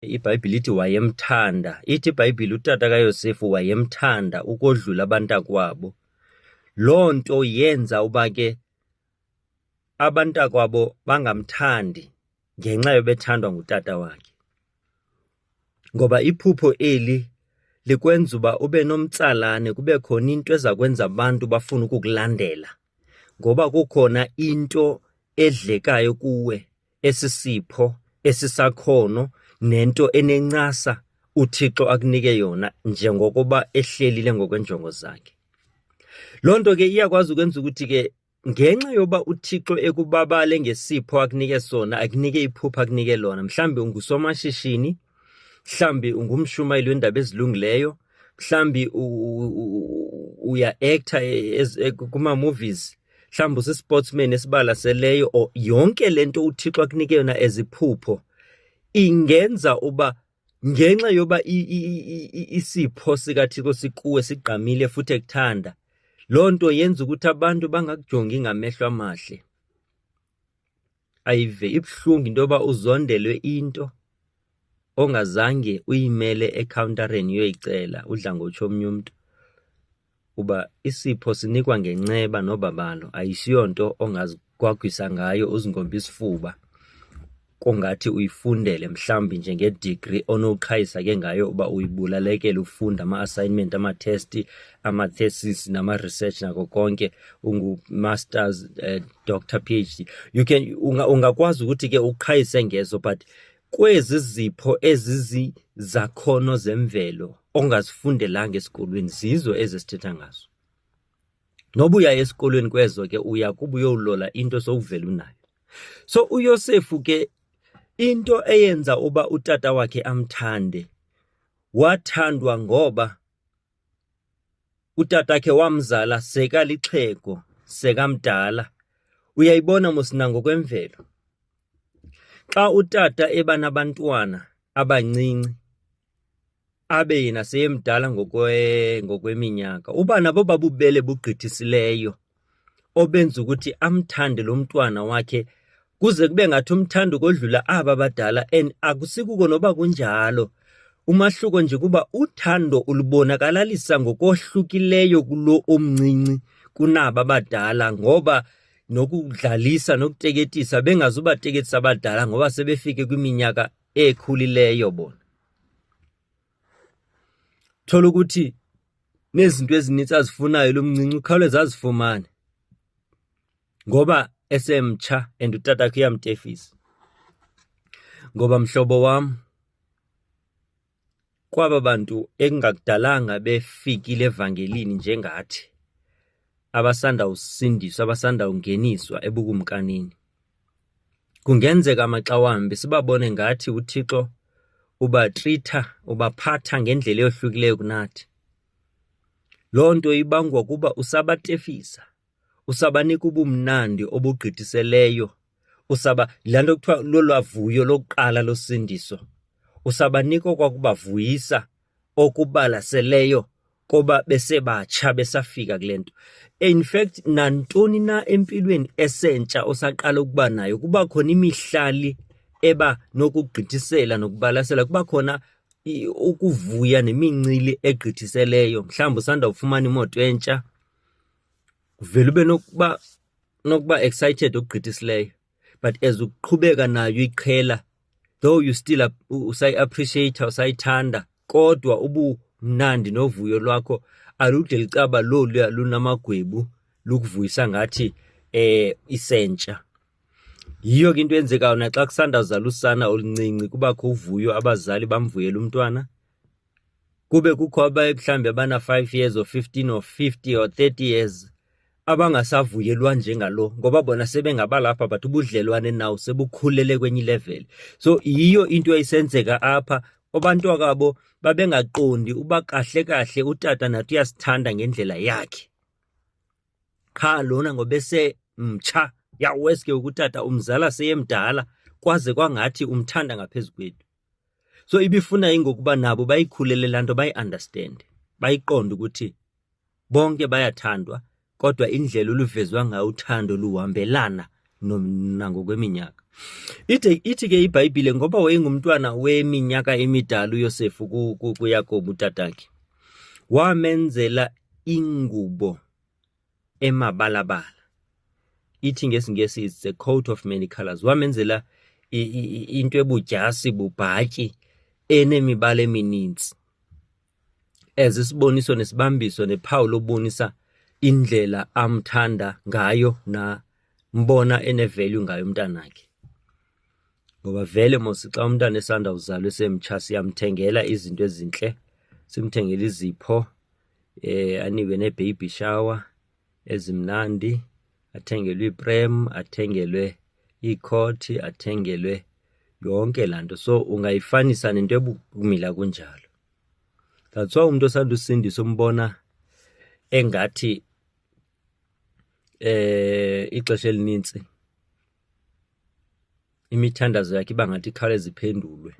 iBhayibhile ithi wayemthanda. Ithi iBhayibhile utata kaYosefu wayemthanda ukodlula abantakwabo. Loo nto yenza uba ke abantakwabo bangamthandi ngenxa yobethandwa ngutata wakhe. Ngoba iphupho eli likwenza uba ube nomtsalane, kube khona into eza kwenza abantu bafuna ukukulandela. Ngoba kukhona into edlekayo kuwe, esisipho, esisakhono, nento enencasa uThixo akunike yona njengokuba ehlelile ngokwenjongo zakhe. Loo nto ke iyakwazi ukwenza ukuthi ke ngenxa yoba uThixo ekubabale ngesipho akunike sona, akunike iphupho akunike lona, mhlambi ungusomashishini, mhlambi ungumshumayeli wendaba ezilungileyo, mhlambi uya-actor kuma-movies, mhlambi usisportsman esibalaseleyo, or yonke lento uThixo akunike yona eziphupho, ingenza uba ngenxa yoba isipho sikaThixo sikuwe sigqamile futhi ekuthanda, loo nto yenza ukuthi abantu bangakujongi ngamehlo amahle. Ayive ibuhlungu into yoba uzondelwe into ongazange uyimele ekhawuntareni uyoyicela, udla ngotsho omnye umntu, uba isipho sinikwa ngenceba nobabalo, ayisiyonto ongazigwagwisa ngayo uzingombe isifuba kongathi uyifundele mhlambi njenge-degree onoqhayisa ke ngayo uba uyibulalekele ufunda ama-assignment, ama-test, ama-thesis, nama-research nako konke, ungu-masters, doctor, PhD. Ungakwazi ukuthi ke uqhayise ngezo, but kwezi zipho ezizakhono zemvelo ongazifundelanga esikolweni zizo ezisithetha ngazo. Noba uya esikolweni kwezo ke uya kuba uyowulola into sowuvela unayo. So uYosefu ke into eyenza uba utata wakhe amthande, wathandwa ngoba utata wakhe wamzala sekalixhego, sekamdala. Uyayibona mosinango kwemvelo, xa utata eba nabantwana abancinci abe yena seyemdala ngokweminyaka, uba nabo babubele bugqithisileyo obenza ukuthi amthande lo mntwana wakhe kuze kube ngathi umthanda ukodlula aba badala. And akusikuko noba kunjalo, umahluko nje kuba uthando ulubonakalisa ngokohlukileyo kulo omncinci kunaba badala, ngoba nokudlalisa nokuteketisa bengazubateketisa abadala ngoba sebefike kwiminyaka ekhulileyo bona. Thola ukuthi nezinto ezinintsi azifunayo lo mncinci ukhawuleza azifumane ngoba esemtsha and utata wakhe uyamtefisa. Ngoba mhlobo wam, kwaba bantu ekungakudalanga befikile evangelini njengathi, abasanda usindiswa, abasanda ungeniswa ebukumkanini, kungenzeka maxa wambi sibabone ngathi uThixo ubaphatha ngendlela eyohlukileyo kunathi. Loo nto ibangwa kuba usabatefisa, usabanika ubumnandi obugqithiseleyo, laa nto kuthiwa lolwavuyo lokuqala losindiso, usabanika okwakubavuyisa okubalaseleyo koba besebatsha besafika kule nto. In fact, nantoni na empilweni esentsha osaqala ukuba nayo, kuba khona imihlali eba nokugqithisela nokubalasela, kuba khona ukuvuya nemincili egqithiseleyo. Mhlawumbi usanda ufumana imoto entsha, uvele ube nokuba excited okugqithisileyo, but as uqhubeka nayo iqhela, though you still usayi-appreciate, usayithanda, kodwa ubumnandi novuyo lwakho alude licaba loluya lunamagwebu lukuvuyisa ngathi isentsha. Yiyo ke into eyenzekayo naxa kusanda uzala usana oluncinci, kubakho uvuyo, abazali bamvuyela umntwana, kube kukho mhlawumbi abana-5 years or 15 or 50 or 30 years abangasavuyelwa njengalo, ngoba bona sebengabalapha but ubudlelwane nawo sebukhulele kwenye ilevel. So yiyo into eyisenzeka apha, abantu kwabo babengaqondi uba kahle kahle utata nathi uyasithanda ngendlela yakhe. Qha lona ngoba esemtsha, yaweske ukutata umzala seyemdala kwaze kwangathi umthanda ngaphezu kwethu. So ibifuna ingokuba nabo bayikhulele laa nto, bayi-understand, bayiqonde ukuthi bonke bayathandwa, kodwa indlela oluvezwa ngayo uthando luhambelana nangokweminyaka. Ithi ke iBhayibhile ngoba wayengumntwana weminyaka emidala uYosefu kuYakobo utatakhe, wamenzela ingubo emabalabala. Ithi ngesingesi it's a coat of many colors. Wamenzela into ebudyasi bubhatyi enemibala emininzi, ezisiboniso nesibambiso nephawu lobonisa indlela amthanda ngayo na mbona enevalue ngayo umntanakhe. Ngoba vele mos xa umntana esanda uzalwa esemtsha siyamthengela izinto ezintle, simthengele izipho, anikwe ne-baby shower ezimnandi, athengelwe iprem, athengelwe ikhoti, athengelwe yonke laa nto. So ungayifanisa nento ebukumila kunjalo. That's why umuntu osanda usindisa umbona engathi ixesha elinintsi imithandazo yakhe iba ngathi ikhawuleza iphendulwe.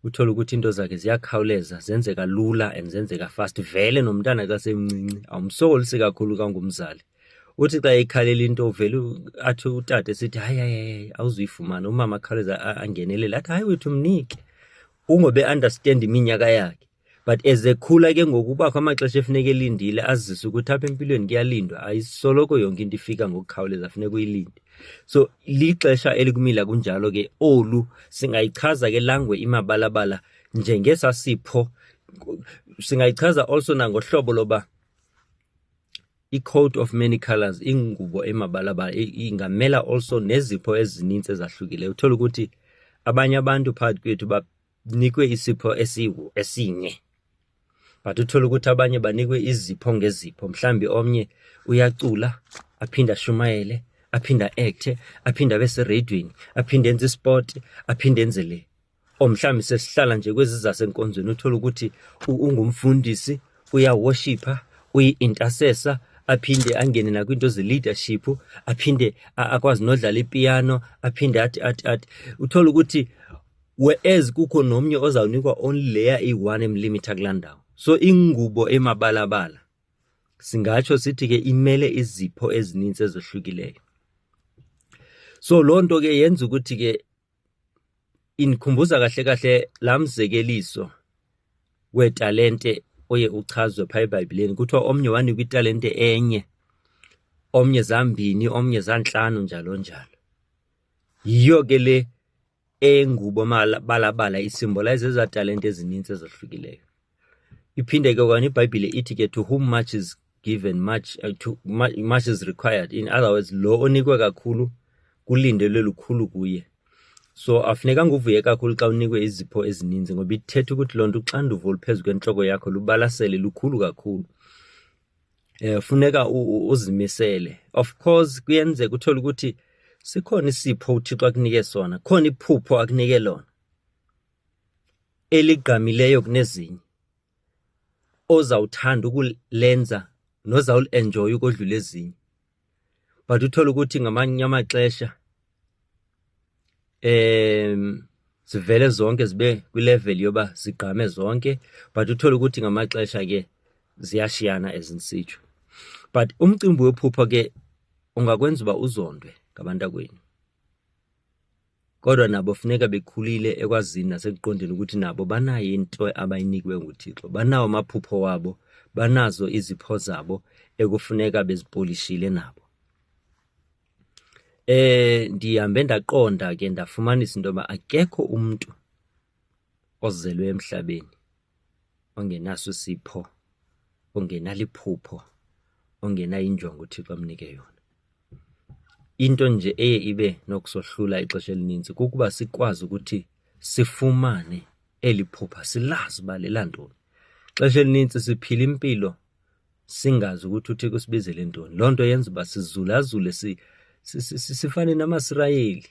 Uthola ukuthi into zakhe ziyakhawuleza, zenzeka lula and zenzeka fast. Vele nomntana xa semncinci awumsokolisi kakhulu kangumzali. Uthi xa ekhalela into vele athi utata esithi hayi awuzuyifumana, umama akhawuleza angenelele athi hayi wethu mnike, ungobe understand iminyaka yakhe. But ezekhula ke ngokubakho amaxesha efuneka elindile azise ukuthi apha empilweni kuyalindwa, ayisoloko yonke into ifika ngokukhawuleza, funeka uyilinde. So lixesha elikumila kunjalo ke olu singayichaza ke langwe imabalabala njengesasipho. Singayichaza also nangohlobo loba i-coat of many colors, ingubo emabalabala ingamela also nezipho ezininzi ezahlukileyo. Uthola ukuthi abanye abantu phakathi kwethu banikwe isipho esinye, but uthola ukuthi abanye banikwe izipho ngezipho. Mhlambi omnye uyacula, aphinda ashumayele, aphinda acte, aphinda abesereyidweni, aphinda enze isport, aphinda enze le. Mhlambi sesihlala nje kwezi zasenkonzweni uthola ukuthi ungumfundisi, uyaworshipha, uyi-intercessor, aphinde angene nakwinto ze-leadership, aphinde akwazi nodlala ipiano, aphinde athi uthola ukuthi whereas kukho nomnye ozawunikwa only layer iyi-1 emlimitha kulaa ndawo. So ingubo emabalabala singatsho sithi ke imele izipho ezininzi ezohlukileyo. So loo nto ke yenza ukuthi ke inikhumbuza kahle kahle laa mzekeliso wetalente oye uchazwe phaa eBhayibhileni. Kuthiwa omnye wanikwa italente enye, omnye zambini, omnye zantlanu, njalo njalo. Yiyo ke le engubo balabala isimbolize ezaa talente ezininzi ezohlukileyo. Iphinde ke kwana iBhayibhile ithi ke to whom much is given much is required. In other words, lo onikwe kakhulu kulindelwe lukhulu kuye. So afunekanga uvuye kakhulu xa unikwe izipho ezininzi, ngoba ithetha ukuthi loo nto uxanduvo oluphezu kwentloko yakho lubalasele lukhulu kakhulu. Funeka uzimisele. Of course kuyenzeka uthole ukuthi sikhona isipho uThixo akunike sona, khona iphupho akunike lona eligqamileyo kunezinye, ozawuthanda ukulenza nozawulenjoya ukodlula ezinye. But uthole ukuthi ngamanye amaxesha zivele zonke zibe kwilevel yoba zigqame zonke, but uthole ukuthi ngamaxesha ke ziyashiyana ezinsitsho. But umcimbi wephupho ke ungakwenza uba uzondwe ngabantakwenu, kodwa nabo funeka bekhulile ekwazini nasekuqondeni ukuthi nabo banayo into abayinikwe nguThixo, banawo amaphupho wabo, banazo izipho zabo ekufuneka bezipolishile nabo. Ndihambe ndaqonda ke ndafumanisa into yoba akekho umntu ozelwe emhlabeni ongenaso isipho, ongenaliphupho, ongenayo injongo uThixo amnike yona. Into nje eye ibe nokusohlula ixesha elininzi kukuba sikwazi ukuthi sifumane eli phupha, silazi uba lelantoni. Ixesha elininzi siphila impilo singazi ukuthi uThixo usibizele ntoni. Loo nto yenza uba sizulazule sifane namaSirayeli.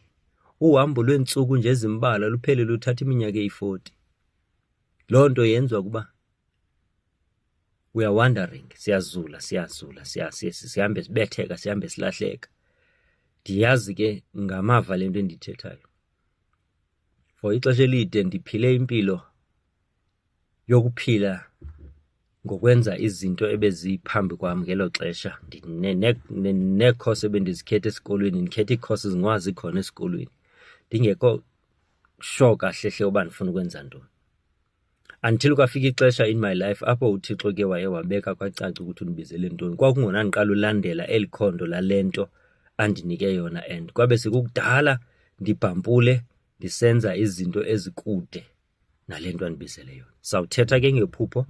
Uhambo lweentsuku nje ezimbalwa luphele luthatha iminyaka eyi-40. Loo nto yenziwa kuba we are wandering, siyazula, sihambe sibetheka, sihambe silahleka. Ndiyazi ke ngamava le nto endiyithethayo. For ixesha elide ndiphile impilo yokuphila ngokwenza izinto ebeziphambi kwami ngelo xesha. Neekhosi ebendizikhetha esikolweni, ndikhetha iikhosi zingwazi khona esikolweni, ndingekho sure kahle uba ndifuna ukwenza ntoni. Until kwafika ixesha in my life apho uThixo ke waye wabeka kwacaca ukuthi undibizele ntoni. Kwakungona ndiqala ulandela eli khondo lale nto andinike yona, and kwabe sekukudala ndibhampule ndisenza izinto ezikude nale nto andibizele yona. Sawuthetha ke ngephupho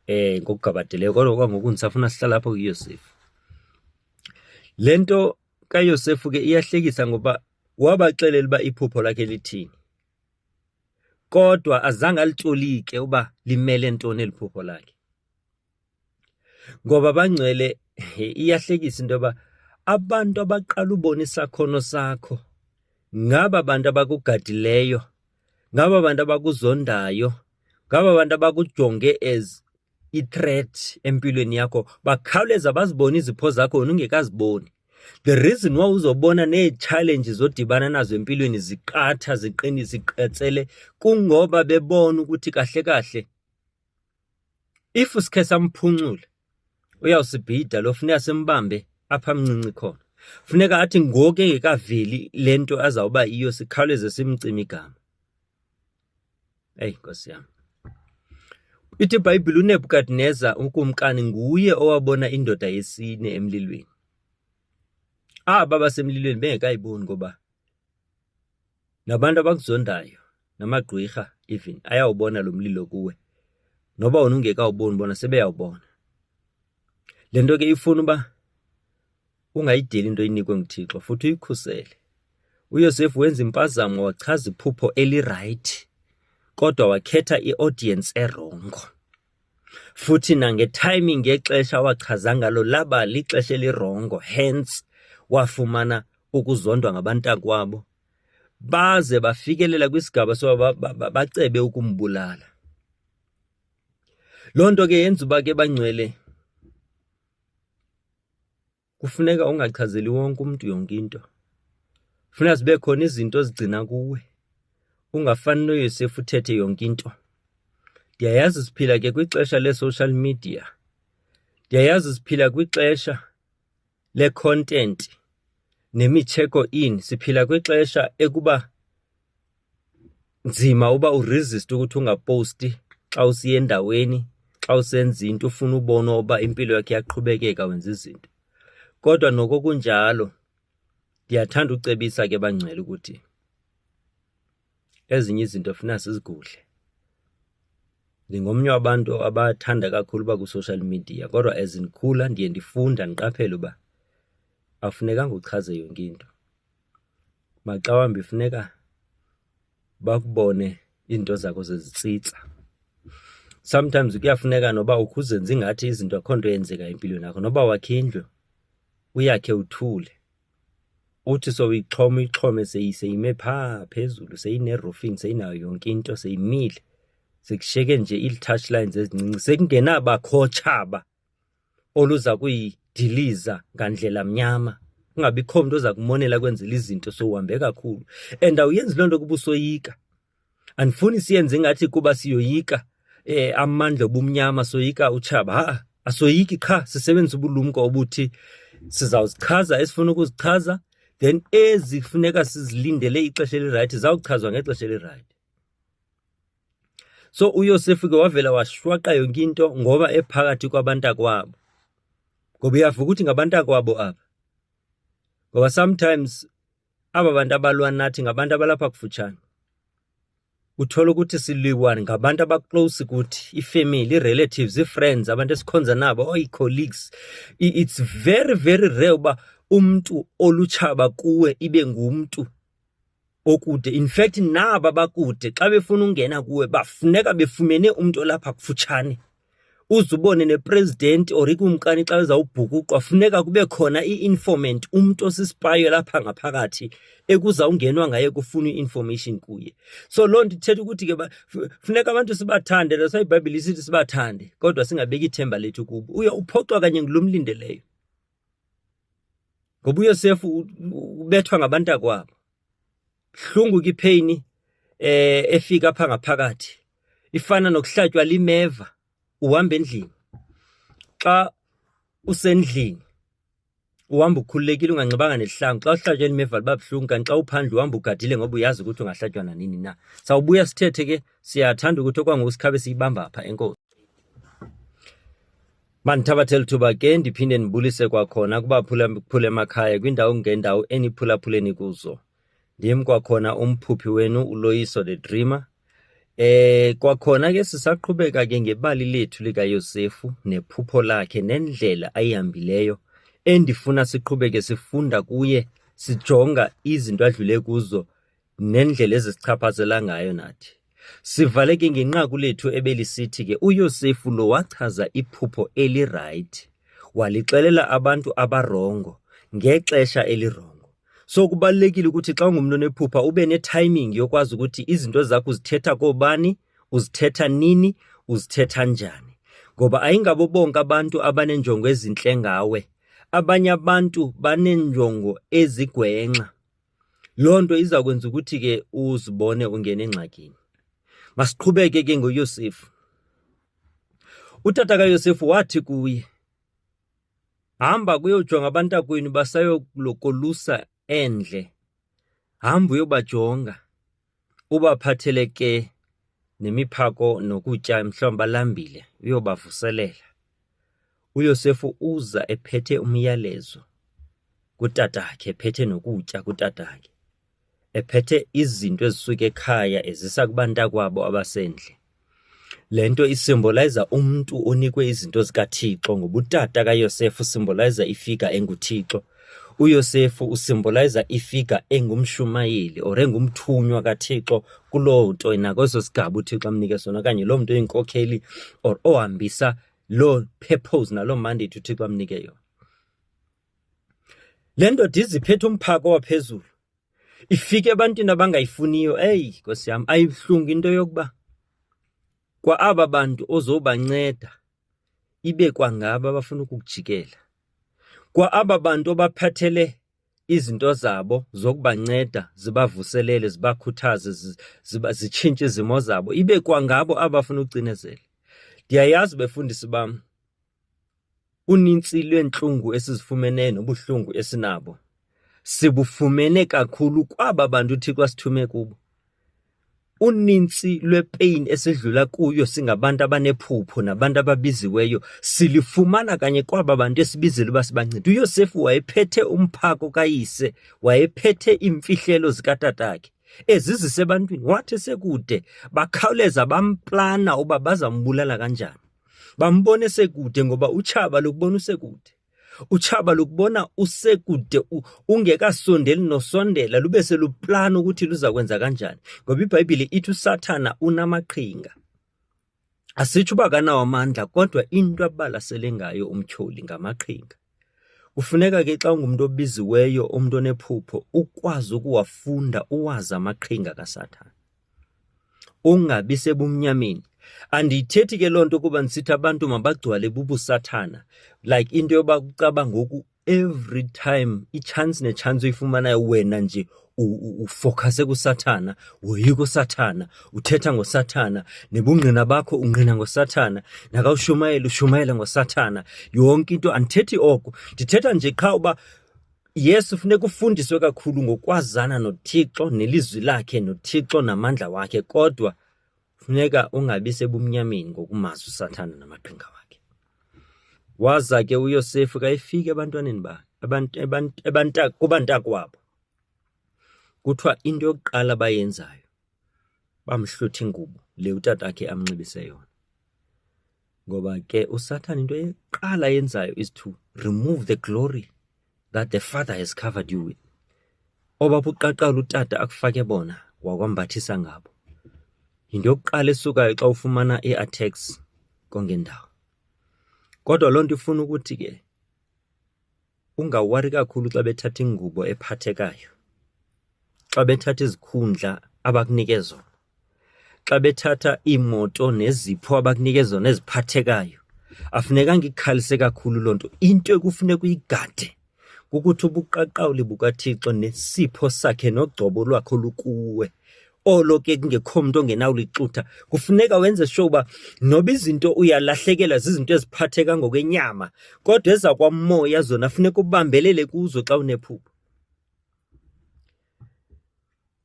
ngokugabadeleyo, kodwa kwangoku ndisafuna sihlala apho kuYosefu. Le nto kaYosefu ke iyahlekisa ngoba wabaxelela uba iphupho lakhe lithini, kodwa azange alitolike uba limele ntoni eli phupho lakhe. Ngoba bangcwele iyahlekisa into yoba abantu abaqala ubona isakhono sakho ngaba bantu abakugadileyo, ngaba bantu abakuzondayo, ngaba bantu abakujonge as i-threat empilweni yakho, bakhawuleza bazibone izipho zakho wena ungekaziboni. The reason why uzobona nee-challenges odibana nazo empilweni ziqatha, ziqatsele, kungoba bebona ukuthi kahle kahle if sikhe samphuncule uyawusibhida lo, funeka simbambe apha mncinci khona. Funeka athi ngoku engekaveli le nto azawuba iyo sikhawuleze simcime igama. Eyi Nkosi yam. Ithi iBhayibhile uNebukadneza ukumkani nguye owabona indoda yesine emlilweni. Aba basemlilweni bengekayiboni ngoba nabantu abakuzondayo namagqwirha even ayawubona lo mlilo kuwe, noba wena ungekawuboni bona sebeyawubona. Le nto ke ifuna uba ungayideli into inikwe nguThixo futhi uyikhusele. uYosefu wenza impazamo, wachaza iphupho elirayithi kodwa wakhetha i-audience erongo, futhi nangetiming ngexesha wachaza ngalo laba lixesha elirongo, hence wafumana ukuzondwa ngabantakwabo baze bafikelela kwisigaba soba bacebe ukumbulala. Loo nto ke yenza uba ke bangcwele kufuneka ungachazeli wonke umuntu yonke into. Funeka zibe khona izinto ozigcina kuwe, ungafani noYosefu uthethe yonke into. Ndiyayazi siphila ke kwixesha le-social media, ndiyayazi siphila kwixesha le-content nemi-check in, siphila kwixesha ekuba nzima uba uresist ukuthi ungaposti xa usiya endaweni, xa usenza into ufuna ubona uba impilo yakhe iyaqhubekeka wenza izinto. Kodwa noko kunjalo ndiyathanda ucebisa ke bangcwele ukuthi ezinye izinto funeka sizigudle. Ndingomnye wabantu abathanda kakhulu uba ku-social media, kodwa as ndikhula ndiye ndifunda ndiqaphele uba akufunekanga uchaze yonke into. Maxa wambi funeka bakubone izinto zakho zezitsitsa. Sometimes kuyafuneka noba ukhuzenza ingathi izinto akho nto yenzeka empilweni yakho, noba wakhe indlu uyakhe uthule, uthi uyixhome seyime phaa phezulu, seyine-roofing, seyinayo yonke into, seyimile, sekushiyeke nje ii-touchlines ezincinci, sekungenabakhontshaba oluza kuyidiliza ngandlela mnyama, kungabikho mntu oza kumonela kwenzela izinto sowuhambe kakhulu. And awuyenzi loo nto kuba usoyika. Andifuni siyenze ngathi kuba siyoyika amandla obumnyama soyika utshaba. Asoyiki qha, sisebenzisa ubulumko obuthi sizawuzichaza esifuna ukuzichaza, then ezifuneka sizilindele ixesha elirayithi zawuchazwa ngexesha elirayithi. So uYosefu ke wavela washwaqa yonke into ngoba ephakathi kwabantakwabo, ngoba uyavuka ukuthi ngabantakwabo apha. Ngoba sometimes aba bantu abalwa nathi ngabantu abalapha kufutshane. Uthola ukuthi siliwana ngabantu abaclose kuthi, ifamily, relatives, i-friends, abantu esikhonza nabo, i-colleagues. It's very very rare uba umuntu olutshaba kuwe ibe ngumntu okude. In fact naba bakude xa befuna ungena kuwe bafuneka befumene umuntu olapha kufutshane. Uzubone nepresident or ikumkani xa ezawubhukuqwa funeka kube khona i-informant, umuntu osisipayo lapha ngaphakathi ekuzawungenwa ngaye kufuna i-information kuye. So loo nto ithetha ukuthi ke funeka abantu sibathande, that's why iBhayibhile isithi sibathande, kodwa singabeki ithemba lethu kubo. Uye uphoxwa kanye ngilomlindeleyo. Ngoba uYosefu ubethwa ngabantakwabo. Hlungu ke ipain efika apha ngaphakathi. Ifana nokuhlatywa limeva uhamba endlini. xa usendlini uhamba ukhululekile unganxibanga nesihlangu, xa uhlatywa elimeva liba buhlungu, kanti xa uphandle uhamba ugadile ngoba uyazi ukuthi ungahlatywa nanini na. Sawubuya sithethe ke, siyathanda ukuthi okwangoku sikhabe siyibamba apha. Enkosi. Mandithabathela ithuba ke ndiphinde ndibulise kwakhona kubaphula emakhaya kwindawo ngendawo eniphulaphuleni kuzo. Ndim kwakhona umphuphi wenu uLoyiso the Dreamer. Kwakhona ke sisaqhubeka ke ngebali lethu likaYosefu nephupho lakhe nendlela ayihambileyo endifuna siqhubeke sifunda kuye, sijonga izinto adlule kuzo nendlela ezisichaphazela ngayo nathi. Sivaleke ngenqaku lethu ebelisithi ke uYosefu lo wachaza iphupho elirayithi walixelela abantu abarongo ngexesha elirongo. So kubalulekile ukuthi xa ungumntu onephupha ube ne-timing yokwazi ukuthi izinto zakho uzithetha kobani, uzithetha nini, uzithetha njani. Ngoba ayingabo bonke abantu abanenjongo ezintle ngawe. Abanye abantu banenjongo ezigwenxa. Loo nto iza kwenza ukuthi ke uzibone ungene engxakini. Masiqhubeke ke ngoYosefu. Utata kaYosefu wathi kuye, hamba kuyojonga abantakwenu basayokolusa endle. Hamba uyobajonga, ubaphathele ke nemiphako nokutya mhlawumbi balambile, uyobavuselela. uYosefu uza ephethe umyalezo kutatakhe, ephethe nokutya kutatakhe, ephethe izinto ezisuka ekhaya ezisa kubantakwabo abasendle. Le nto isimboliza umntu onikwe izinto zikaThixo, ngoba utata kaYosefu usimboliza ifika enguThixo. uYosefu usimboliza ifika engumshumayeli or engumthunywa kaThixo kuloo nto nakweso sigaba uThixo amnike sona, okanye loo mntu oyinkokheli or ohambisa loo purpose naloo mandate uThixo amnike yona. Le ndoda iziphethe umphako waphezulu, ifike ebantwini abangayifuniyo. Nkosi yam, ayibuhlungu into yokuba kwa aba bantu ozobanceda ibe kwangaba abafuna ukukujikela. Kwa aba bantu obaphathele izinto zabo zokubanceda, zibavuselele, zibakhuthaze, zitshintshe izimo zabo, ibe kwangabo abafuna ucinezela. Ndiyayazi befundisi bam, unintsi lwentlungu esizifumene nobuhlungu esinabo sibufumene kakhulu kwaba bantu uThixo asithume kubo. Unintsi lwepain esidlula kuyo singabantu abanephupho nabantu ababiziweyo silifumana kanye kwaba bantu esibizile uba sibancede. uYosefu wayephethe umphako kayise, wayephethe imfihlelo zikatatakhe ezizise ebantwini. Wathi sekude bakhawuleza bamplana uba bazambulala kanjani. Bambone sekude ngoba utshaba lokubona usekude. Utshaba lokubona usekude ungekasondeli nosondela lube seluplana ukuthi luza kwenza kanjani. Ngoba iBhayibhile ithi uSathana unamaqhinga. Asitsho uba akanawo amandla, kodwa into abalasele ngayo umtyholi ngamaqhinga. Kufuneka ke xa ungumuntu obiziweyo, umuntu onephupho, ukwazi ukuwafunda, uwazi amaqhinga kaSathana, ungabi sebumnyameni. Andiyithethi ke loo nto kuba ndisithi abantu mabagcwale bubusathana, like into yoba kucaba ngoku every time ichance nechance uyifumanayo wena nje ufocuse kuSathana, woyika uSathana, uthetha ngoSathana, nebungqina bakho ungqina ngoSathana, nakawushumayela ushumayela ngoSathana. Yonke into andithethi oko, ndithetha nje qha uba yes, ufuneka ufundiswe kakhulu ngokwazana noThixo nelizwi lakhe noThixo namandla wakhe, kodwa funeka ungabi sebumnyameni ngokumazi uSathana namaqhinga wakhe. Waza ke uYosefu kayefika ebantwaneni bakhe, kubantakwabo. Kuthiwa into yokuqala bayenzayo bamhlutha ingubo le utatakhe amnxibise yona. Ngoba ke uSathana into yokuqala yenzayo is to remove the glory that the Father has covered you with. Obabuqaqala utata akufake bona wakwambathisa ngabo. Into yokuqala esukayo xa ufumana i-attacks kongendawo. Kodwa loo nto ifuna ukuthi ke ungawari kakhulu xa bethatha ingubo ephathekayo, xa bethatha izikhundla abakunike zona, xa bethatha iimoto nezipho abakunike zona eziphathekayo. Afunekanga ikhalise kakhulu loo nto. Into ekufuneka uyigade kukuthi ubuqaqawuli bukaThixo nesipho sakhe nogcobo lwakho lukuwe, olo ke kungekho umuntu ongenawulixutha kufuneka wenze sure uba noba izinto uyalahlekelwa zizinto eziphatheka ngokwenyama kodwa eza kwamoya zona funeka ubambelele kuzo xa unephupho.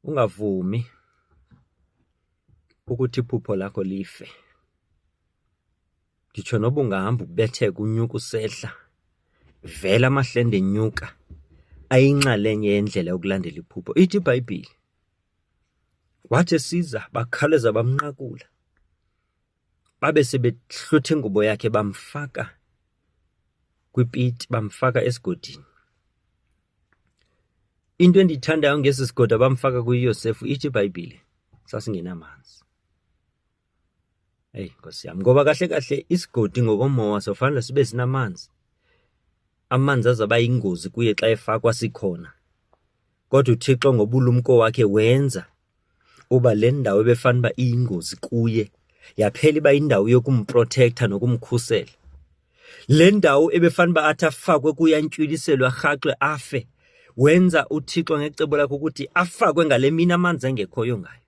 Ungavumi ukuthi iphupho lakho life. Nditsho noba ungahamba ubetheka unyuka usehla vela amahlende enyuka ayinxalenye yendlela yokulandela iphupho. Ithi iBhayibhile wathi esiza bakhaleza bamnqakula babe sebehlutha ingubo yakhe bamfaka kwipiti bamfaka esigodini. Into endiyithandayo ngesi sigodi abamfaka kuYosefu ithi iBhayibhile sasingenamanzi. Hey Nkosi yami, ngoba kahle kahle isigodi ngokomoya sofanele sibe sinamanzi. Amanzi azaba yingozi kuye xa efakwa sikhona. Kodwa uThixo ngobulumko wakhe wenza uba le ndawo ebefanele uba iyingozi kuye yaphela iba yindawo yokumprotecta nokumkhusela. Le ndawo ebefanele uba athi afakwe kuyantyuliselwa rhaxwe afe, wenza uThixo ngecebo lakhe ukuthi afakwe ngale mina amanzi engekhoyo ngayo.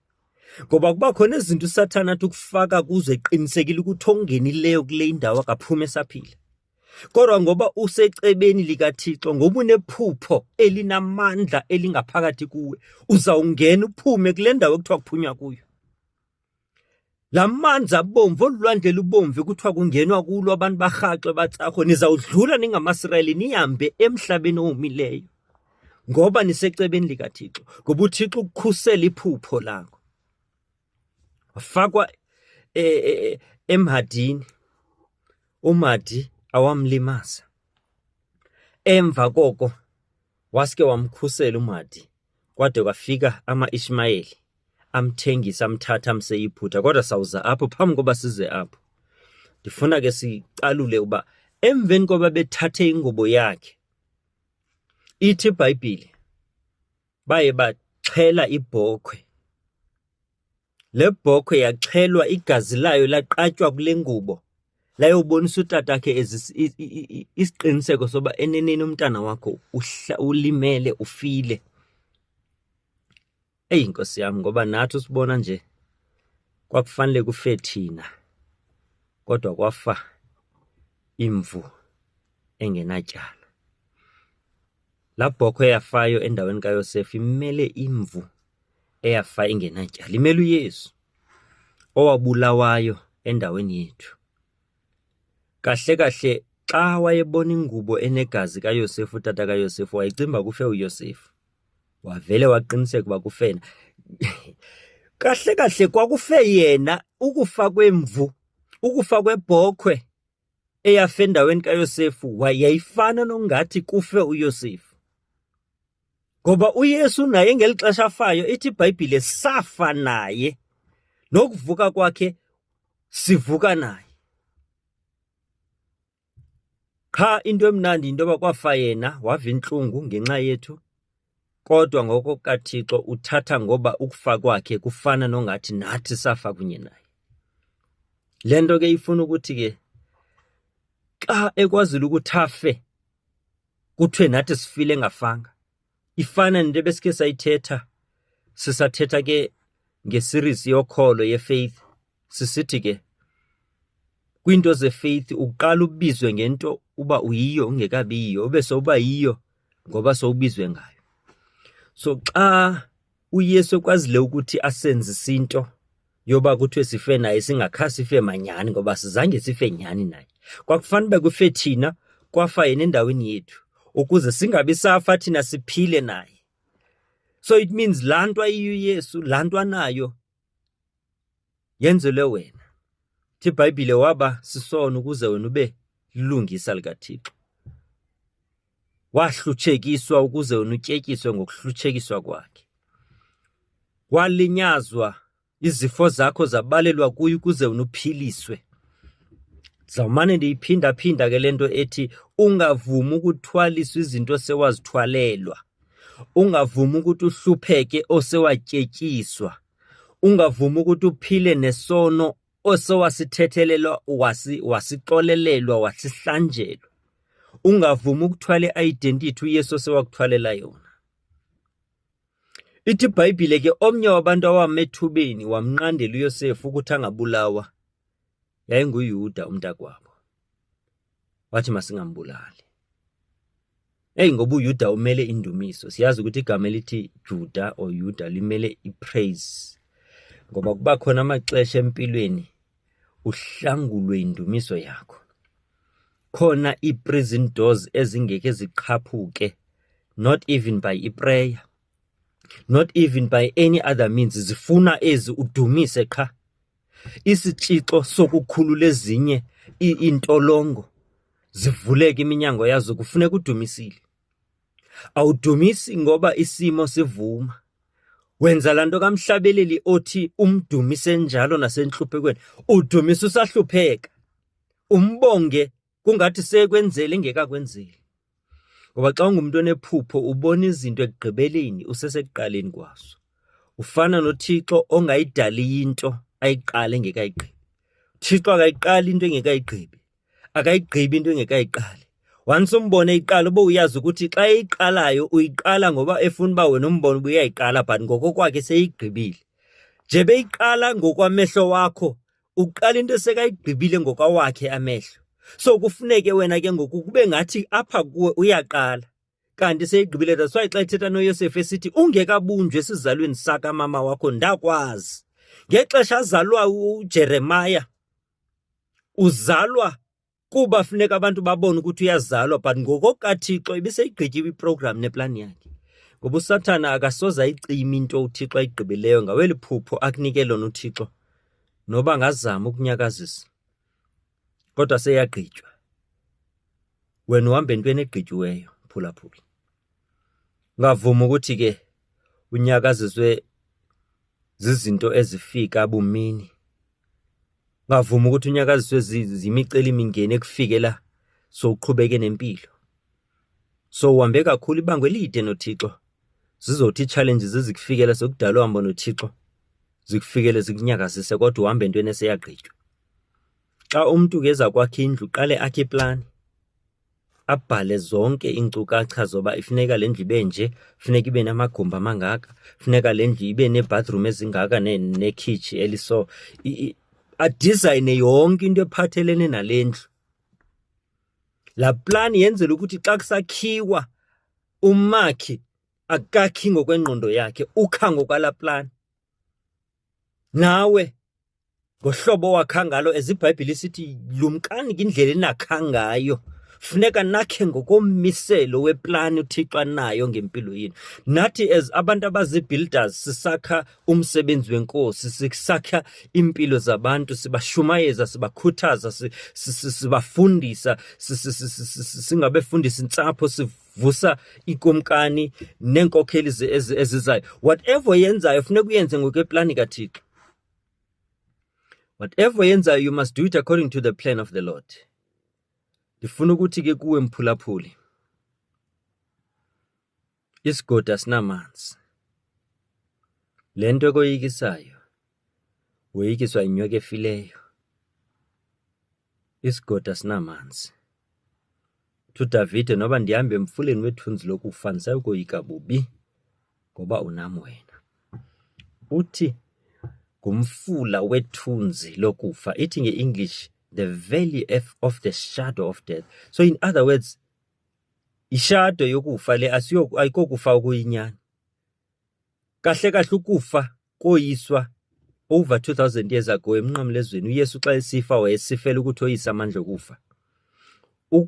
Ngoba kuba khona izinto uSathane athi ukufaka kuzo eqinisekile ukuthi ongenileyo kule indawo akaphuma esaphila. Kodwa ngoba usecebeni likaThixo, ngoba unephupho elinamandla elingaphakathi kuwe, uzawungena uphume kule ndawo ekuthiwa kuphunywa kuyo. La manzi abomvu, olulwandle ubomvu kuthiwa kungenwa kulo abantu barhaxe batsarho, nizawudlula ningamasirayeli nihambe emhlabeni owomileyo ngoba nisecebeni likaThixo, ngoba uThixo ukukhusela iphupho lakho. Wafakwa emhadini, uMhadi awamlimaza. Emva koko waske wamkhusela uMhadi kwade kwafika ama-Ishmayeli amthengisa amthatha amse iphutha. Kodwa sawuza apho, phambi koba size apho ndifuna ke sicalule uba emveni koba bethathe ingubo yakhe, ithi iBhayibhile baye baxhela ibhokhwe. Le bhokhwe yaxhelwa, igazi layo laqatywa kule ngubo layobonisa utatakhe isiqiniseko soba eneneni umntana wakho ulimele ufile. Eyi Nkosi yami, ngoba nathi usibona nje kwakufanele kufe thina kodwa kwafa imvu engenatyala. La bhokhwe eyafayo endaweni kaYosefu imele imvu eyafa ingenatyala, imele uYesu owabulawayo endaweni yethu. Kahle kahle xa wayebona ingubo enegazi kaYosefu, utata kaYosefu wayecimba kufe uYosefu, wavele waqiniseka uba kufena. Kahle kahle kwakufe yena. Ukufa kwemvu, ukufa kwebhokhwe eyafa endaweni kaYosefu yayifana nongathi kufe uYosefu, ngoba uYesu naye ngeli xesha afayo ithi iBhayibhile safa naye, nokuvuka kwakhe sivuka naye. Qha into emnandi into yoba kwafa yena, wava intlungu ngenxa yethu, kodwa ngoko kaThixo uthatha ngoba ukufa kwakhe kufana nongathi nathi safa kunye naye. Le nto ke ifuna ukuthi ke xa ekwazile ukuthi afe kuthiwe nathi sifile engafanga. Ifana nento ebesike sayithetha sisathetha ke ngeseries yokholo yefaith, sisithi ke kwiinto zefaith uqala ubizwe ngento uba uyiyo ungekabiyiyo, ube sowuba yiyo ngoba sowubizwe ngayo. So xa uYesu ekwazile ukuthi asenzise into yoba kuthiwe sife naye, singakha sife manyani ngoba sizange sife nyani naye, kwakufanele kufe thina, kwafa yena endaweni yethu ukuze singabi safa thina siphile naye. So it means laa nto ayiyo uYesu, laa nto anayo yenzelwe wena. Ithi iBhayibhile waba sisono ukuze wena ube lilungisa likaThixo, wahlutshekiswa ukuze wena utyetyiswe ngokuhlutshekiswa kwakhe, walinyazwa, izifo zakho zabalelwa kuye ukuze wena uphiliswe. Zawumane ndiyiphinda-phinda ke le nto ethi ungavumi ukuthwaliswa izinto osewazithwalelwa, ungavumi ukuthi uhlupheke osewatyetyiswa, ungavumi ukuthi uphile nesono osewasithethelelwa, wasixolelelwa, wasihlanjelwa. Ungavumi ukuthwala i-identity uYesu osewakuthwalela yona. Ithi iBhayibhile ke omnye wabantu awamethubeni wamnqandela uYosefu ukuthi angabulawa yayinguYuda umntakwabo. Wathi masingambulali. Ngoba uYuda umele indumiso. Siyazi ukuthi igama elithi Juda or Yuda limele ipraise. Ngoba kuba khona amaxesha empilweni uhlangulwe indumiso yakho. Khona i-prison doors ezingeke ziqhaphuke, not even by iprayer, not even by any other means. Zifuna ezi udumise qha. Isitshixo sokukhulula ezinye intolongo zivuleke iminyango yazo kufuneka udumisile. Awudumisi ngoba isimo sivuma. Wenza lanto kaMhlabeleli othi umdumise njalo nasenhluphekweni. Udumisa usahlupheka. Umbonge kungathi sekwenzele engekakwenzeli. Ngoba xa ungumuntu onephupho ubona izinto ekugqibeleni usesekuqaleni kwaso. Ufana noThixo ongayidali into ayiqala engekayigqibi. Thixo akayiqali into engekayigqibi. Akayigqibi into engekayiqali. Once umbone iqala ube uyazi ukuthi xa eyiqalayo uyiqala ngoba efuna uba wena umbone uyayiqala but ngokokwakhe seyigqibile. Nje beyiqala ngokwamehlo wakho uqala into esekayigqibile ngokwawakhe amehlo. So kufuneke wena ke ngoku kube ngathi apha kuwe uyaqala kanti seyigqibile. That's why xa ethetha noYosefu esithi ungekabunjwe esizalweni saka mama wakho ndakwazi. Ngexesha azalwa uJeremiah uzalwa kuba funeka abantu babone ukuthi uyazalwa but ngokokaThixo ibiseyigqityiwe iprogram neplan yakhe. Ngoba uSathana akasoza ayicima into uThixo ayigqibileyo ngaweli phupho akunike lona uThixo noba ngazama ukunyakazisa. Kodwa seyagqitywa. Wena uhamba entweni egqityiweyo phulaphula. Ngavuma ukuthi ke unyakaziswe zizinto ezifika abumini. Ngavuma ukuthi unyakaziswe zimiceli imingeni ekufikela so uqhubeke nempilo. So uhambe kakhulu ibango elide noThixo. Zizothi challenges ezikufikela sokudala uhamba noThixo. Zikufikele zikunyakazise kodwa uhamba entweni eseyagqitywa. Xa umuntu keza kwakhe indlu qale akhe plan. Abhale zonke inkcukacha zoba ifuneka le ndlu ibe nje, funeka ibe namagumbi amangaka, funeka le ndlu ibe nebathroom ezingaka nekitchen eliso. Adesign yonke into ephathelene nalendlu. La plan yenzela ukuthi xa kusakhiwa umakhi akakhi ngokwengqondo yakhe ukha ngokwala plan. Nawe ngohlobo wakha ngalo eziBhayibhile sithi lumkani indlela enakha ngayo. Funeka nakhe ngokommiselo weplan uThixo nayo ngempilo yini. Nathi as abantu abazibuilders sisakha umsebenzi wenkosi, sisakha impilo zabantu, sibashumayeza, sibakhuthaza, sibafundisa, singabefundisa intsapho, sivusa ikomkani nenkokheli ezizayo. Whatever yenzayo funeka uyenze ngokweplan kaThixo. Whatever yenzayo you must do it according to the plan of the Lord. Ndifuna ukuthi ke kuwe mphulaphuli. Isigoda asinamanzi. Lento ekoyikisayo woyikiswa inyoka efileyo. Isigoda asinamanzi. TuDavide noba ndihambe emfuleni wethunzi lokufa ndisayokoyika bubi ngoba unami wena. Uthi ngumfula wethunzi lokufa. Ithi ngeEnglish the valley of the shadow of death. So in other words, ishado yokufa le ayikokufa okuyinyani. Kahle kahle ukufa koyiswa over 2000 years ago emnqamlezweni. uYesu xa esifa wayesifela ukuthi oyise amandla okufa.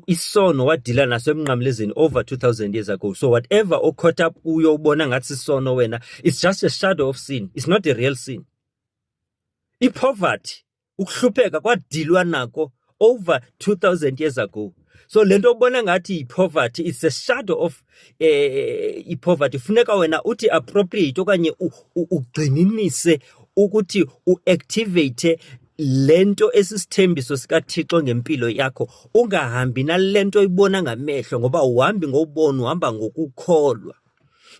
Isono wadila naso emnqamlezweni over 2000 years ago. So whatever caught up kuyo ubona ngathi isono wena, it's just a shadow of sin. It's not a real sin. Poverty, ukuhlupheka kwadilwa nako over 2000 years ago. So lento ubona ngathi poverty, it's a shadow of poverty. Funeka wena uthi appropriate okanye ugxininise ukuthi uactivate lento esisithembiso sikaThixo ngempilo yakho. Ungahambi nalento ibona ngamehlo ngoba uhambi ngobona, uhamba ngokukholwa.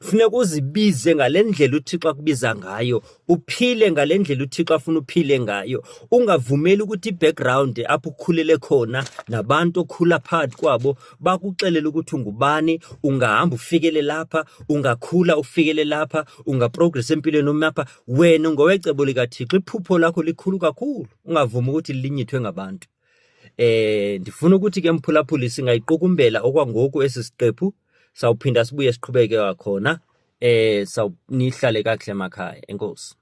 Funeka uzibize ngalendlela uThixo akubiza ngayo, uphile ngalendlela uThixo afuna uphile ngayo. Ungavumeli ukuthi i-background apho ukhulele khona nabantu okhula phakathi kwabo bakuxelela ukuthi ungubani, ungahamba ufikele lapha, ungakhula ufikele lapha, ungaprogress empilweni nomapha. Wena ngowecebo likaThixo, iphupho lakho likhulu kakhulu. Ungavumi ukuthi lilinyithwe ngabantu. Ndifuna ukuthi ke mphulaphuli singayiqukumbela okwangoku esi siqephu, sawuphinda sibuye siqhubeke kwakhona. Nihlale kakuhle emakhaya. Enkosi.